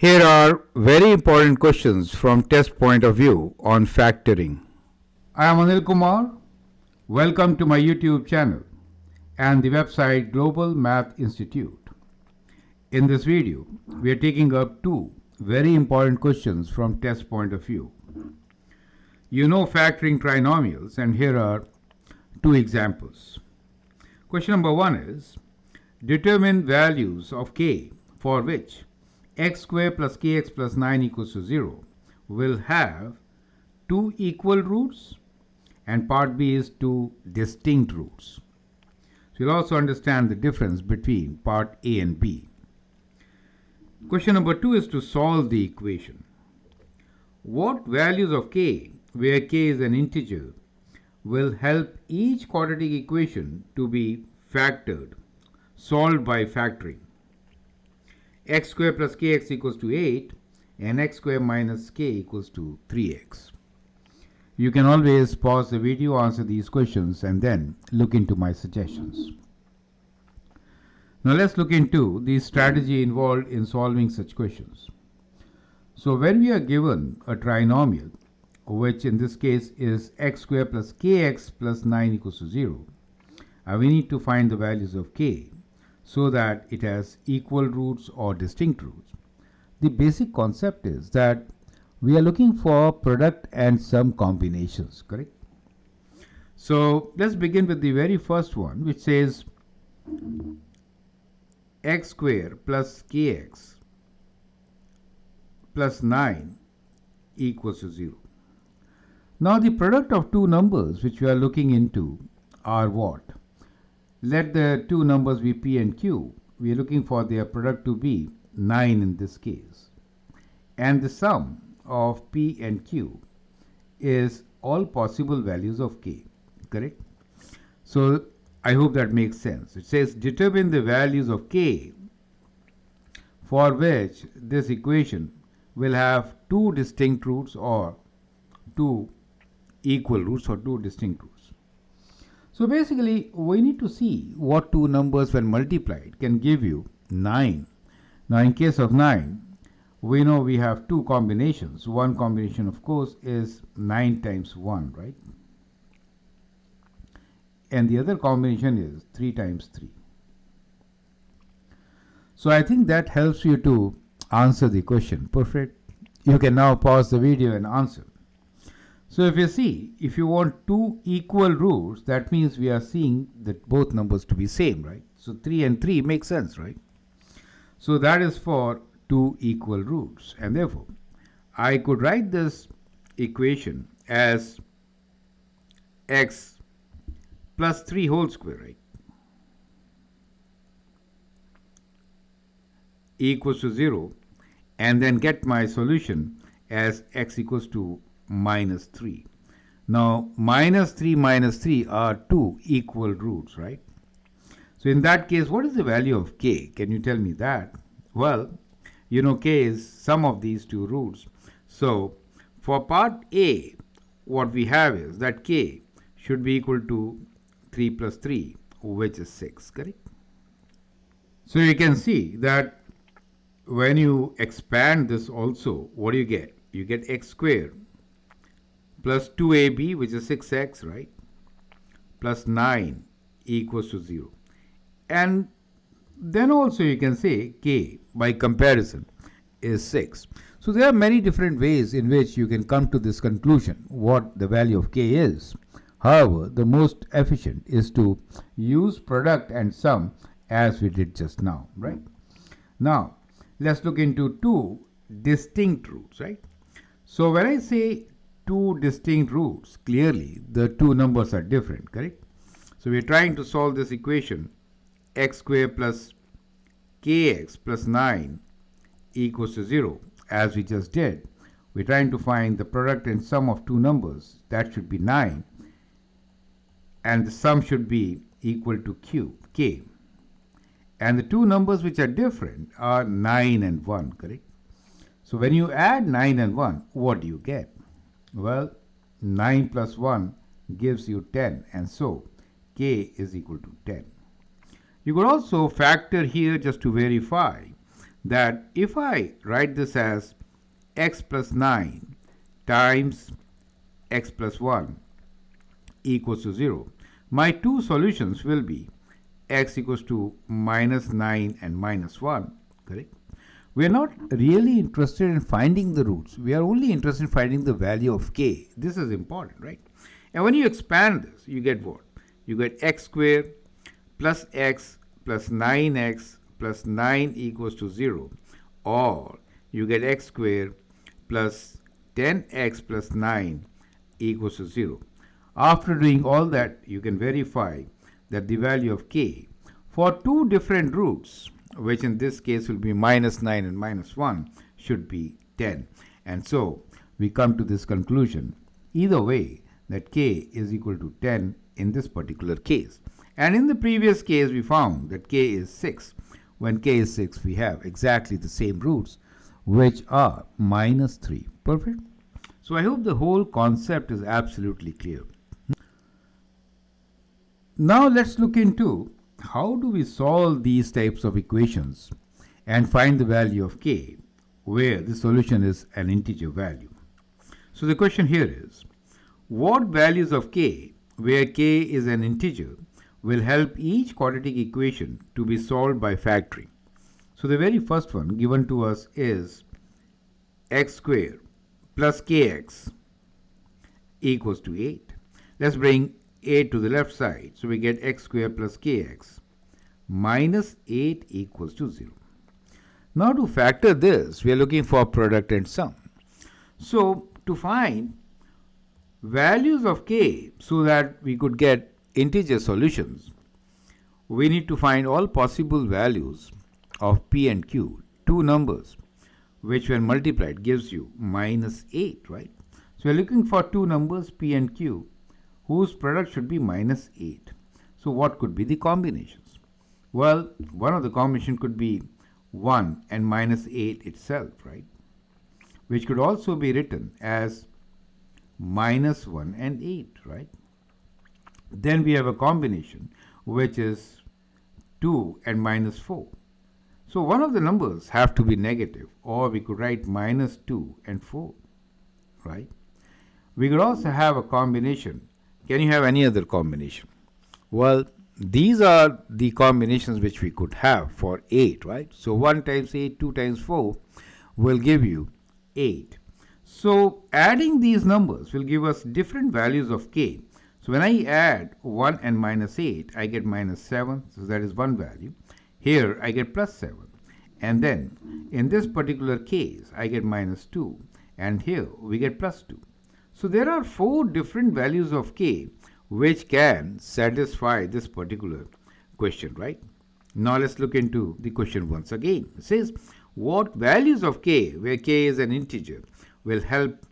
Here are very important questions from test point of view on factoring. I am Anil Kumar. Welcome to my YouTube channel and the website Global Math Institute. In this video, we are taking up two very important questions from test point of view. You know factoring trinomials, and here are two examples. Question number 1 is, determine values of k for which x square plus kx plus 9 equals to 0 will have two equal roots, and part B is two distinct roots. So you'll also understand the difference between part A and B. Question number 2 is to solve the equation. What values of k, where k is an integer, will help each quadratic equation to be factored, solved by factoring? X square plus kx equals to 8 and x square minus k equals to 3x. You can always pause the video, answer these questions, and then look into my suggestions. Now let's look into the strategy involved in solving such questions. So when we are given a trinomial, which in this case is x square plus kx plus 9 equals to 0, we need to find the values of k so that it has equal roots or distinct roots. The basic concept is that we are looking for product and sum combinations, correct? So let's begin with the very first one, which says x square plus kx plus 9 equals to 0. Now the product of two numbers which we are looking into are what? Let the two numbers be p and q. We are looking for their product to be 9 in this case. And the sum of p and q is all possible values of k, correct? So I hope that makes sense. It says determine the values of k for which this equation will have two distinct roots or two equal roots or two distinct roots. So basically, we need to see what two numbers when multiplied can give you 9. Now in case of 9, we know we have two combinations. One combination, of course, is 9 times 1, right? And the other combination is 3 times 3. So I think that helps you to answer the question. Perfect. You can now pause the video and answer. So if you see, if you want two equal roots, that means we are seeing that both numbers to be same, right? So 3 and 3 makes sense, right? So that is for two equal roots. And therefore, I could write this equation as x plus 3 whole square, right? Equals to 0, and then get my solution as x equals to minus 3. Now minus 3 are two equal roots, right? So in that case, what is the value of k? Can you tell me that? Well, you know k is sum of these two roots. So for part A, what we have is that k should be equal to 3 plus 3, which is 6, correct? So you can see that when you expand this also, what do you get? You get x squared plus 2ab, which is 6x, right? Plus 9 equals to 0. And then also you can say k by comparison is 6. So there are many different ways in which you can come to this conclusion, what the value of k is. However, the most efficient is to use product and sum as we did just now, right? Now, let's look into two distinct roots, right? So when I say two distinct roots, clearly the two numbers are different, correct? So we're trying to solve this equation x square plus kx plus 9 equals to 0, as we just did. We're trying to find the product and sum of two numbers. That should be 9, and the sum should be equal to k. And the two numbers which are different are 9 and 1, correct? So when you add 9 and 1, what do you get? Well, 9 plus 1 gives you 10, and so k is equal to 10. You could also factor here just to verify that if I write this as x plus 9 times x plus 1 equals to 0, my two solutions will be x equals to minus 9 and minus 1, correct? We are not really interested in finding the roots. We are only interested in finding the value of k. This is important, right? And when you expand this, you get what? You get x squared plus x plus 9x plus 9 equals to 0. Or you get x squared plus 10x plus 9 equals to 0. After doing all that, you can verify that the value of k for two different roots, which in this case will be minus 9 and minus 1, should be 10. And so we come to this conclusion, either way, that k is equal to 10 in this particular case. And in the previous case, we found that k is 6. When k is 6, we have exactly the same roots, which are minus 3. Perfect? So I hope the whole concept is absolutely clear. Now let's look into how do we solve these types of equations and find the value of k where the solution is an integer value. So the question here is, what values of k where k is an integer will help each quadratic equation to be solved by factoring? So the very first one given to us is x squared plus kx equals to 8. Let's bring 8 to the left side. So we get x squared plus kx minus 8 equals to 0. Now to factor this, we are looking for product and sum. So to find values of k so that we could get integer solutions, we need to find all possible values of p and q, two numbers, which when multiplied gives you minus 8, right? So we're looking for two numbers p and q whose product should be minus 8. So what could be the combinations? Well, one of the combination could be 1 and minus 8 itself, right? Which could also be written as minus 1 and 8, right? Then we have a combination which is 2 and minus 4. So one of the numbers have to be negative, or we could write minus 2 and 4, right? We could also have a combination. Can you have any other combination? Well, these are the combinations which we could have for 8, right? So 1 times 8, 2 times 4 will give you 8. So adding these numbers will give us different values of k. So when I add 1 and minus 8, I get minus 7, so that is one value. Here I get plus 7. And then in this particular case, I get minus 2. And here we get plus 2. So there are 4 different values of k which can satisfy this particular question, right? Now let's look into the question once again. It says, what values of k, where k is an integer, will help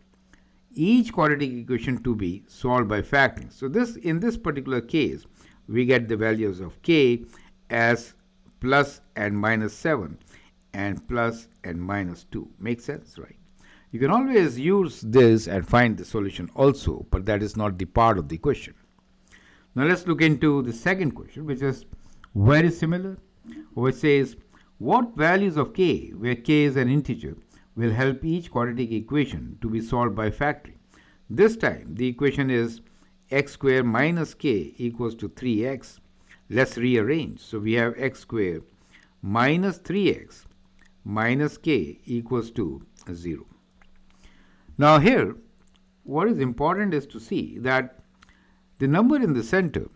each quadratic equation to be solved by factoring? So in this particular case, we get the values of k as plus and minus 7 and plus and minus 2. Makes sense, right? You can always use this and find the solution also, but that is not the part of the question. Now let's look into the second question, which is very similar, which says, what values of k, where k is an integer, will help each quadratic equation to be solved by factoring? This time the equation is x squared minus k equals to 3x. Let's rearrange. So we have x squared minus 3x minus k equals to 0. Now here, what is important is to see that the number in the center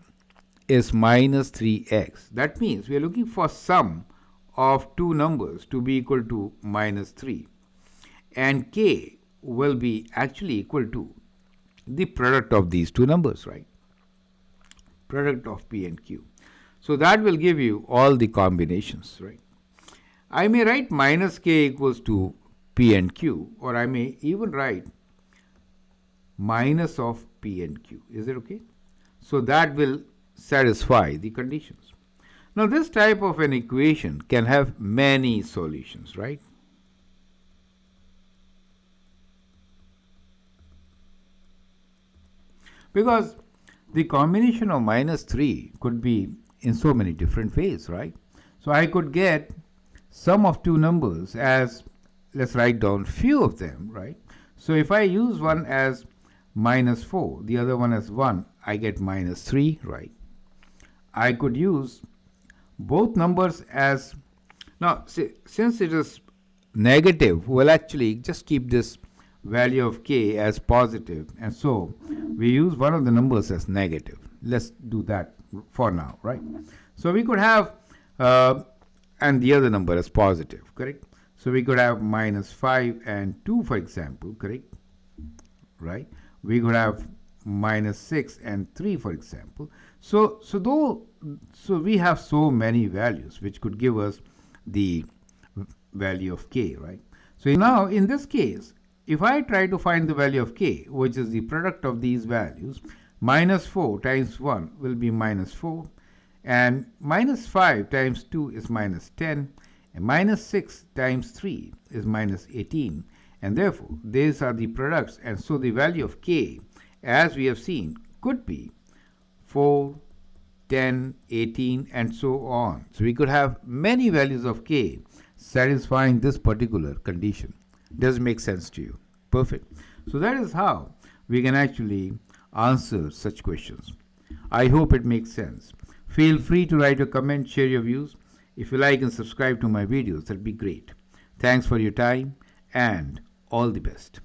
is minus 3x. That means we are looking for sum of two numbers to be equal to minus 3. And k will be actually equal to the product of these two numbers, right? Product of p and q. So that will give you all the combinations, right? I may write minus k equals to p and q, or I may even write minus of p and q. Is it okay? So that will satisfy the conditions. Now this type of an equation can have many solutions, right? Because the combination of minus 3 could be in so many different ways, right? So I could get sum of two numbers as, let's write down few of them, right? So if I use one as minus 4, the other one as 1, I get minus 3, right? I could use both numbers as, now since it is negative, we'll actually just keep this value of k as positive, and so we use one of the numbers as negative. Let's do that for now, right? So we could have and the other number as positive, correct? So we could have minus 5 and 2, for example, correct? Right? We could have minus 6 and 3, for example. So we have so many values which could give us the value of k, right? So now in this case, if I try to find the value of k, which is the product of these values, minus 4 times 1 will be minus 4, and minus 5 times 2 is minus 10, and minus 6 times 3 is minus 18, and therefore these are the products, and so the value of k, as we have seen, could be 4, 10, 18, and so on. So we could have many values of k satisfying this particular condition. Does it make sense to you? Perfect. So that is how we can actually answer such questions. I hope it makes sense. Feel free to write a comment, share your views. If you like and subscribe to my videos, that'd be great. Thanks for your time and all the best.